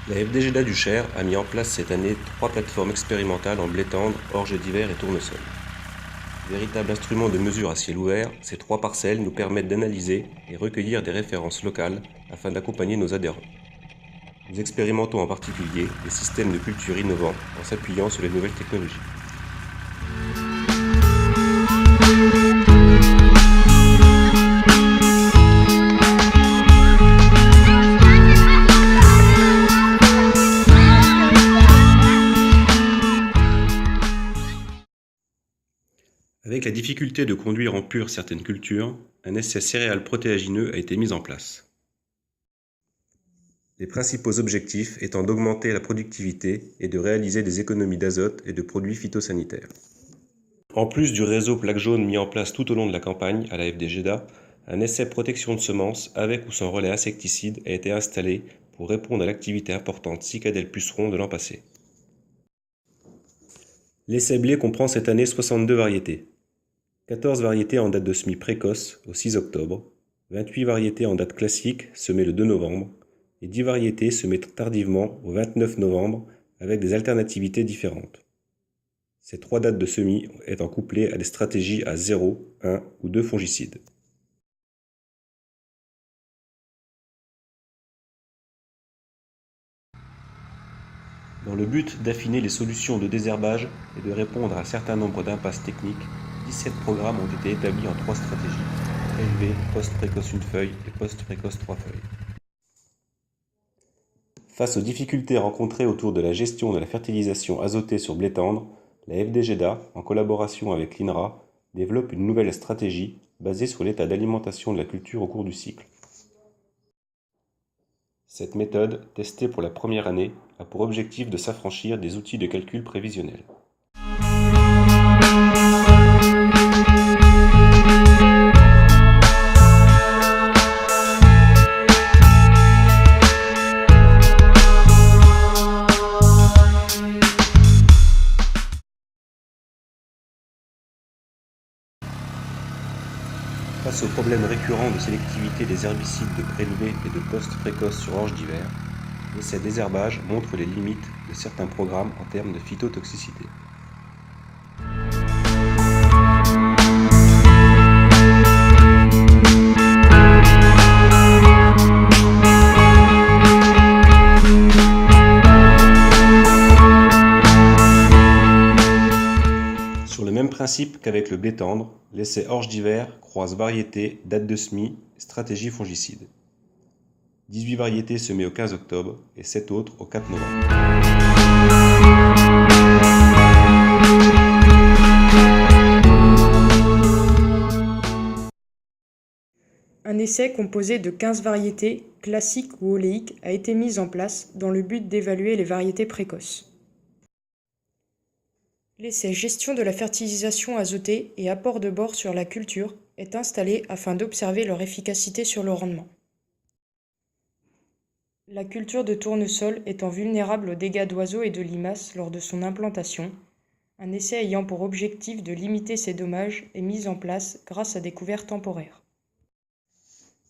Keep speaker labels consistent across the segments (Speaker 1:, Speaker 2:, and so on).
Speaker 1: La FDGDA du Cher a mis en place cette année 3 plateformes expérimentales en blé tendre, orge d'hiver et tournesol. Véritable instrument de mesure à ciel ouvert, ces 3 parcelles nous permettent d'analyser et recueillir des références locales afin d'accompagner nos adhérents. Nous expérimentons en particulier des systèmes de culture innovants en s'appuyant sur les nouvelles technologies. Avec la difficulté de conduire en pur certaines cultures, un essai céréal protéagineux a été mis en place. Les principaux objectifs étant d'augmenter la productivité et de réaliser des économies d'azote et de produits phytosanitaires. En plus du réseau plaque jaune mis en place tout au long de la campagne à la FDGDA, un essai protection de semences avec ou sans relais insecticide a été installé pour répondre à l'activité importante cicadelle puceron de l'an passé. L'essai blé comprend cette année 62 variétés. 14 variétés en date de semis précoce au 6 octobre, 28 variétés en date classique semées le 2 novembre et 10 variétés semées tardivement au 29 novembre avec des alternativités différentes. Ces 3 dates de semis étant couplées à des stratégies à 0, 1 ou 2 fongicides. Dans le but d'affiner les solutions de désherbage et de répondre à un certain nombre d'impasses techniques, 17 programmes ont été établis en 3 stratégies, élevé, post-précoce 1 feuille et post-précoce 3 feuilles. Face aux difficultés rencontrées autour de la gestion de la fertilisation azotée sur blé tendre, la FDGDA, en collaboration avec l'INRA, développe une nouvelle stratégie basée sur l'état d'alimentation de la culture au cours du cycle. Cette méthode, testée pour la première année, a pour objectif de s'affranchir des outils de calcul prévisionnel. Face aux problèmes récurrents de sélectivité des herbicides de prélevé et de post-précoce sur orge d'hiver, l'essai désherbage montre les limites de certains programmes en termes de phytotoxicité. Sur le même principe qu'avec le blé tendre, l'essai orge d'hiver croise variétés, date de semis, stratégie fongicide. 18 variétés semées au 15 octobre et 7 autres au 4 novembre.
Speaker 2: Un essai composé de 15 variétés, classiques ou oléiques, a été mis en place dans le but d'évaluer les variétés précoces. L'essai gestion de la fertilisation azotée et apport de bore sur la culture est installé afin d'observer leur efficacité sur le rendement. La culture de tournesol étant vulnérable aux dégâts d'oiseaux et de limaces lors de son implantation, un essai ayant pour objectif de limiter ces dommages est mis en place grâce à des couverts temporaires.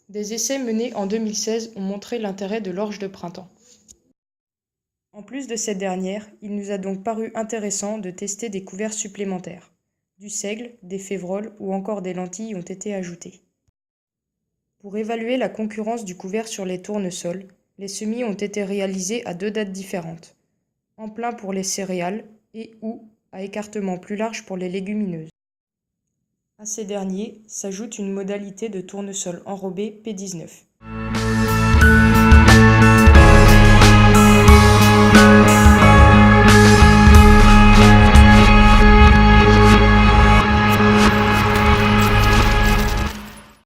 Speaker 2: Des essais menés en 2016 ont montré l'intérêt de l'orge de printemps. En plus de cette dernière, il nous a donc paru intéressant de tester des couverts supplémentaires. Du seigle, des févroles ou encore des lentilles ont été ajoutés. Pour évaluer la concurrence du couvert sur les tournesols, les semis ont été réalisés à 2 dates différentes, en plein pour les céréales et ou à écartement plus large pour les légumineuses. À ces derniers s'ajoute une modalité de tournesol enrobé P19.